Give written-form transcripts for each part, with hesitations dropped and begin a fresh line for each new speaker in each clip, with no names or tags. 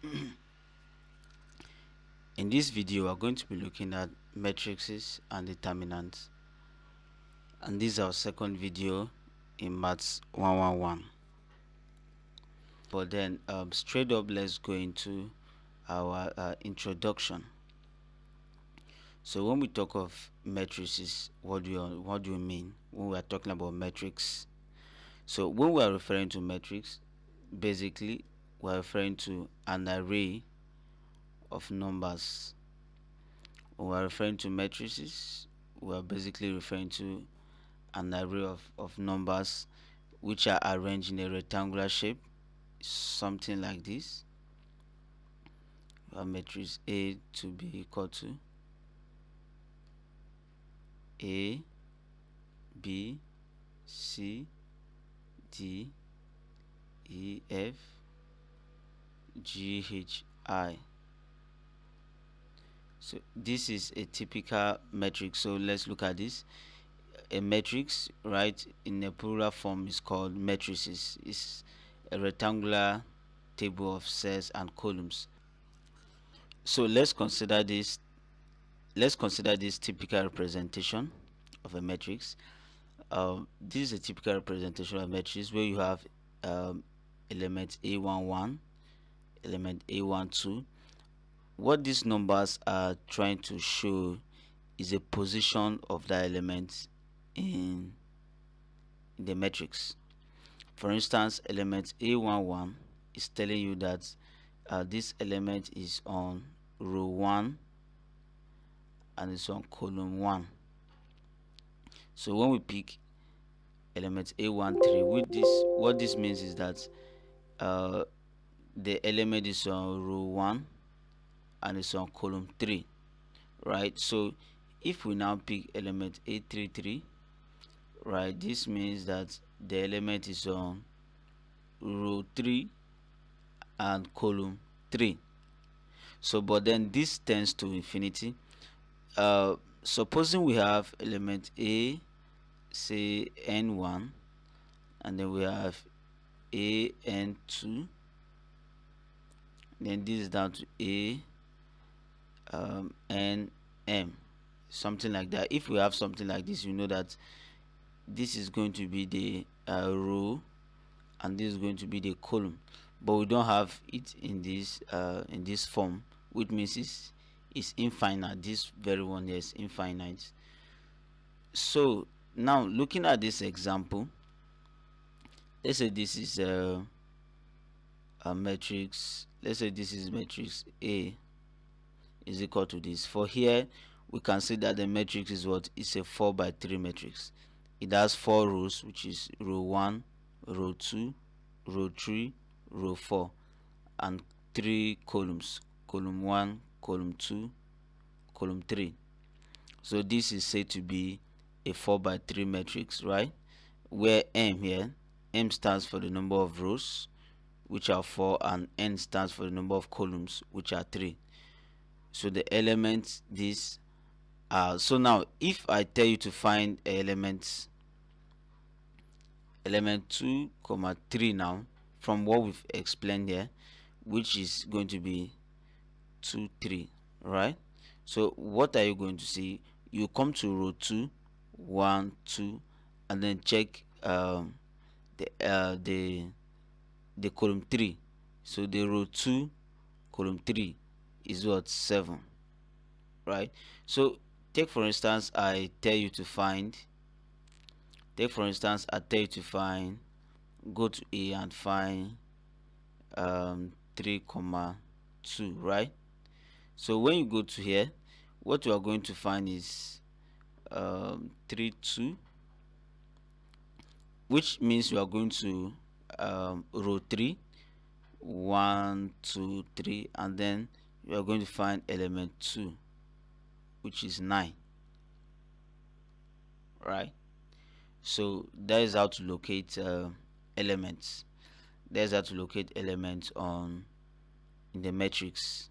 In this video, we're going to be looking at matrices and determinants, and this is our second video in Maths 101. But then, straight up, let's go into our introduction. So, when we talk of matrices, what do you mean when we are talking about matrix? So, when we are referring to matrix, basically, we are referring to an array of numbers. When we are referring to matrices, we are basically referring to an array of numbers which are arranged in a rectangular shape, something like this. We have matrix A to be equal to A, B, C, D, E, F, G, H, I. So this is a typical matrix. So let's look at this. A matrix, right, in a plural form is called matrices. It's a rectangular table of cells and columns. So let's consider this typical representation of a matrix. This is a typical representation of a matrix where you have element A11, element A12. What these numbers are trying to show is a position of the element in the matrix. For instance, element A11 is telling you that this element is on row 1 and it's on column 1. So when we pick element A13 with this, what this means is that the element is on row 1 and it's on column 3, right? So if we now pick element A33, right, this means that the element is on row 3 and column 3. So but then this tends to infinity. Supposing we have element A, say n1, and then we have A n2, then this is down to A n m, something like that. If we have something like this, you know that this is going to be the row and this is going to be the column, but we don't have it in this form, which means it's infinite. This very one here is infinite. So now looking at this example, let's say this is a matrix. Let's say this is matrix A is equal to this. For here we can see that the matrix is what is a 4 by 3 matrix. It has 4 rows, which is row 1, row 2, row 3, row 4, and 3 columns, column 1, column 2, column 3. So this is said to be a 4 by 3 matrix, right? Where M stands for the number of rows, which are 4, and N stands for the number of columns, which are 3. So the elements these are, so now if I tell you to find element 2, 3 now, from what we've explained here, which is going to be 2, 3, right? So what are you going to see? You come to row 2, 1, 2, and then check the column 3. So the row 2 column 3 is what? 7, right? So take for instance I tell you to find go to A and find 3, 2, right? So when you go to here, what you are going to find is 3, 2, which means you are going to row 3, 1, 2, 3, and then you are going to find element 2, which is 9, right? So that is how to locate elements. That's how to locate elements in the matrix.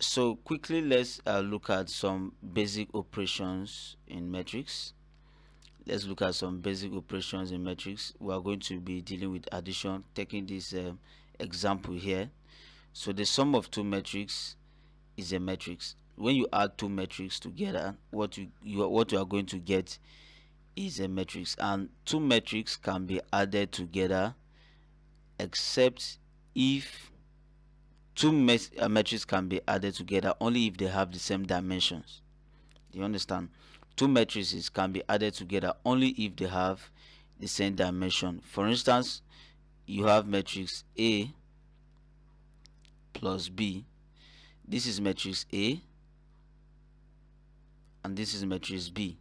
So quickly, let's look at some basic operations in matrix. Let's look at some basic operations in matrix. We are going to be dealing with addition, taking this example here. So the sum of two matrices is a matrix. When you add two matrices together, what you are going to get is a matrix. And two matrices can be added together except if matrices can be added together only if they have the same dimensions. Do you understand? Two matrices can be added together only if they have the same dimension. For instance, you have matrix A plus B. This is matrix A and this is matrix B.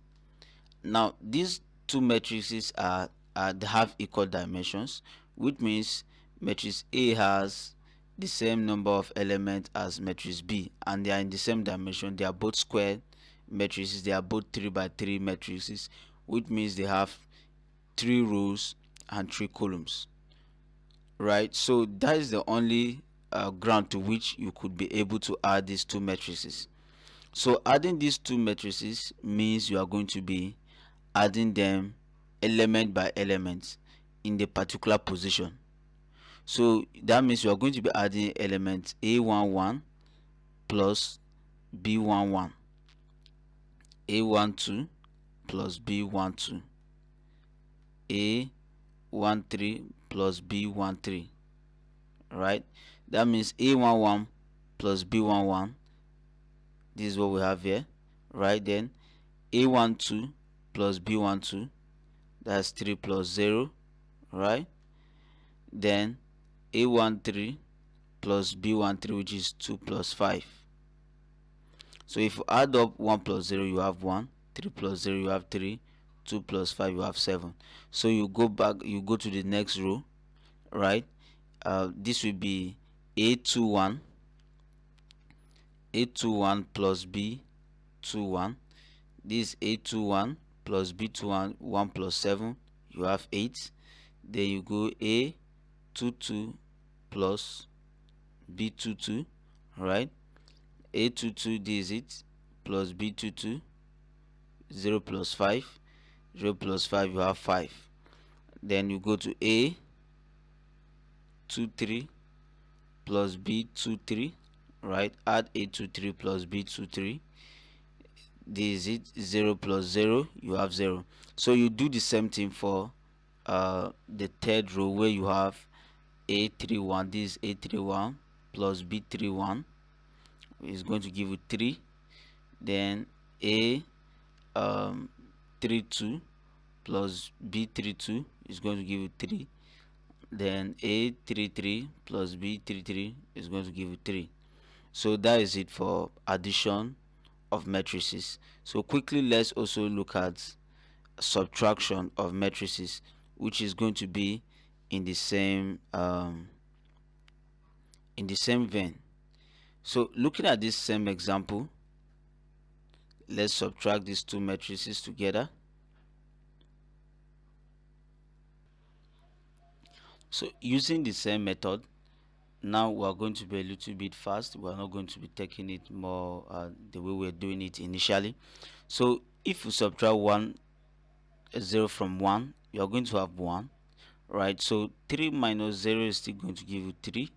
Now these two matrices they have equal dimensions, which means matrix A has the same number of elements as matrix B, and they are in the same dimension. They are both square matrices. They are both 3 by 3 matrices, which means they have 3 rows and 3 columns, right? So that is the only ground to which you could be able to add these two matrices. So adding these two matrices means you are going to be adding them element by element in the particular position. So that means you are going to be adding element A11 plus B11, A12 plus B12, A13 plus B13, right? That means A11 plus B11, this is what we have here, right? Then A12 plus B12, that's 3 plus 0, right? Then A13 plus B13, which is 2 plus 5. So if you add up 1 plus 0, you have 1, 3 plus 0, you have 3, 2 plus 5, you have 7. So you go back, you go to the next row, right? This will be A21 plus B21. This A21 plus B21, 1 plus 7, you have 8. Then you go A22 plus B22, right? A22, this is it, plus B22, 0 plus 5, 0 plus 5, you have 5. Then you go to A23 plus B23, right? Add A23 plus B23, this is it, 0 plus 0, you have 0. So you do the same thing for the third row, where you have A31, this is A31 plus B31 is going to give you 3. Then A32 plus B32 is going to give you 3. Then A33 plus B33 is going to give you 3. So that is it for addition of matrices. So quickly, let's also look at subtraction of matrices, which is going to be in the same vein. So looking at this same example, let's subtract these two matrices together. So using the same method, now we are going to be a little bit fast. We are not going to be taking it more the way we're doing it initially. So if you subtract 0 from 1, you are going to have 1, right? So 3 minus 0 is still going to give you 3,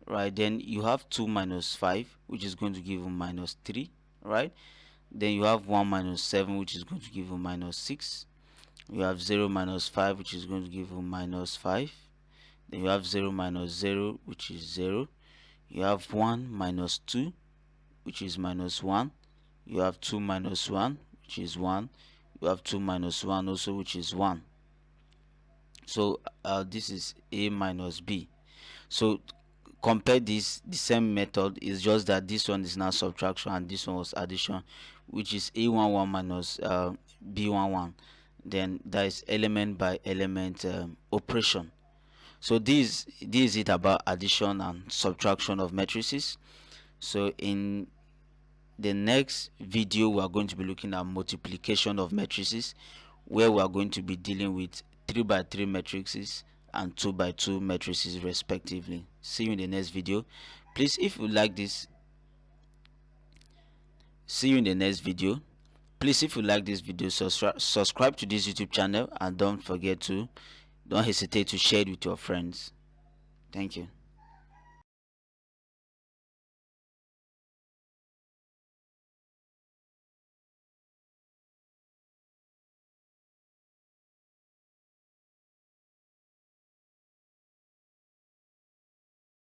right? Then you have 2 minus 5, which is going to give you minus 3, right? Then you have 1 minus 7, which is going to give you minus 6. You have 0 minus 5, which is going to give you minus 5. Then you have 0 minus 0, which is 0. You have 1 minus 2, which is minus 1. You have 2 minus 1, which is 1. You have 2 minus 1 also, which is 1. So this is A minus B. So compare this, the same method, is just that this one is now subtraction and this one was addition, which is A11 minus B11. Then that is element by element operation. So this is it about addition and subtraction of matrices. So in the next video, we are going to be looking at multiplication of matrices, where we are going to be dealing with 3 by 3 matrices and 2 by 2 matrices respectively. See you in the next video. Please, if you like this, see you in the next video. Please, if you like this video, subscribe to this YouTube channel, and don't hesitate to share it with your friends. Thank you.